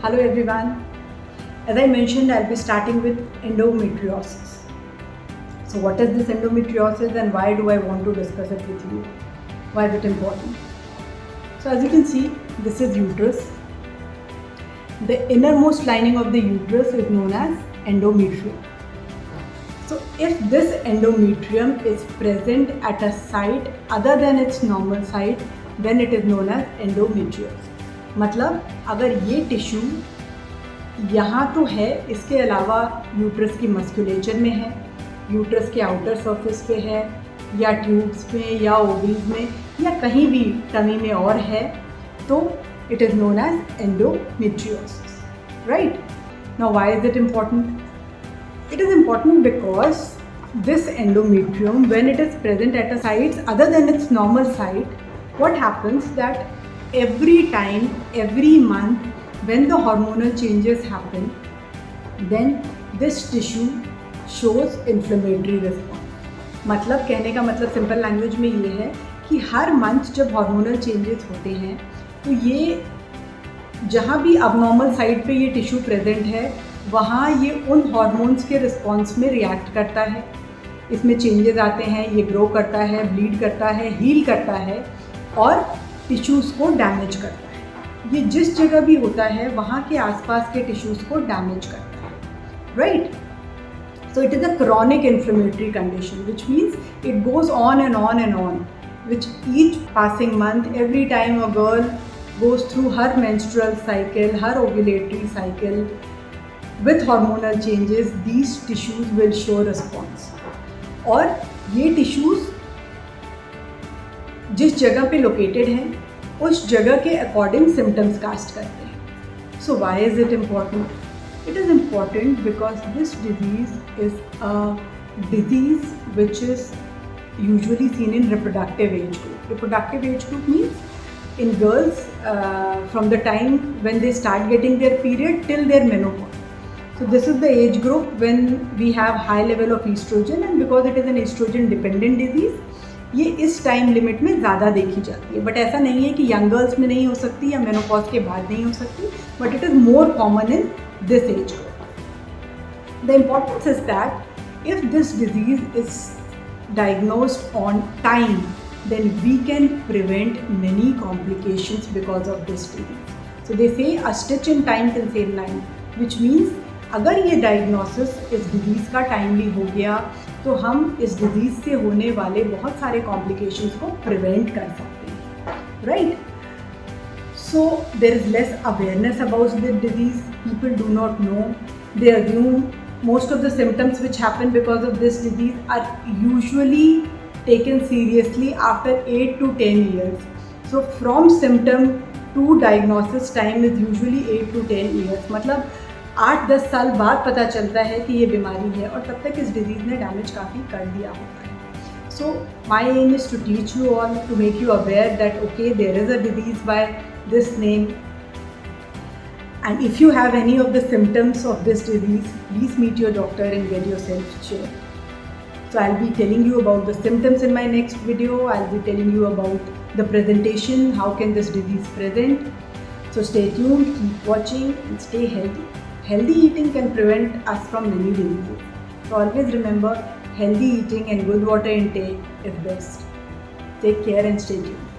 Hello everyone. As I mentioned, I'll be starting with endometriosis. So what is this endometriosis and why do I want to discuss it with you? Why is it important? So as you can see, this is uterus. The innermost lining of the uterus is known as endometrium. So if this endometrium is present at a site other than its normal site, then it is known as endometriosis. मतलब अगर ये tissue यहाँ तो है, इसके अलावा uterus की musculature में है, यूट्रस के आउटर सरफेस पे है, या ट्यूब्स में या ओवरीज में या कहीं भी टमी में और है, तो it is known as endometriosis, right? Now why is it important? It is important because this endometrium, when it is present at a site other than its normal site, what happens that every time, every month, when the hormonal changes happen, then this tissue shows inflammatory response. मतलब कहने का मतलब simple language में ये है कि हर month जब hormonal changes होते हैं तो ये जहाँ भी अबनॉर्मल साइड पे ये टिश्यू प्रेजेंट है वहाँ ये उन हार्मोन्स के रिस्पॉन्स में रिएक्ट करता है, इसमें चेंजेस आते हैं, ये ग्रो करता है, ब्लीड करता है, हील करता है और टिश्यूज़ को डैमेज करता है। ये जिस जगह भी होता है वहाँ के आसपास के टिश्यूज़ को डैमेज करता है, right? So it is a chronic inflammatory condition, which means it goes on and on and on, which each passing month, every time a girl goes through her menstrual cycle, her ovulatory cycle, with hormonal changes, these tissues will show response. और ये tissues जिस जगह पे located हैं उस जगह के according symptoms cast करते हैं. So why is it important? It is important because this disease is a disease which is usually seen in reproductive age group. Reproductive age group means in girls from the time when they start getting their period till their menopause. So this is the age group when we have high level of estrogen, and because it is an estrogen dependent disease, ये इस time limit में ज़्यादा देखी जाती है. But ऐसा नहीं है कि यंग गर्ल्स में नहीं हो सकती या मेनोपॉज के बाद नहीं हो सकती, but it is more common in this age group. The importance is that if this disease is diagnosed on time, then we can prevent many complications because of this disease. So they say a stitch in time can save nine, which means अगर ये diagnosis इस disease का timely हो गया तो हम इस disease से होने वाले बहुत सारे कॉम्प्लिकेशंस को प्रिवेंट कर सकते हैं, right? So there is less awareness about this disease. People do not know, they assume most of the symptoms which happen because of this disease are usually taken seriously after 8 to 10 years. So from symptom to diagnosis time is usually 8 to 10 years. मतलब 8-10 साल बाद पता चलता है कि ये बीमारी है और तब तक इस डिजीज़ ने डैमेज काफ़ी कर दिया होता है. So my aim is to teach you all, to make you aware that okay there is a disease by this name. And if you have any of the symptoms of this disease, please meet your doctor and get yourself checked. So I'll be telling you about the symptoms in my next video. I'll be telling you about the presentation, how can this disease present. So stay tuned, keep watching and stay healthy. Healthy eating can prevent us from many diseases. So always remember, healthy eating and good water intake is best. Take care and stay tuned.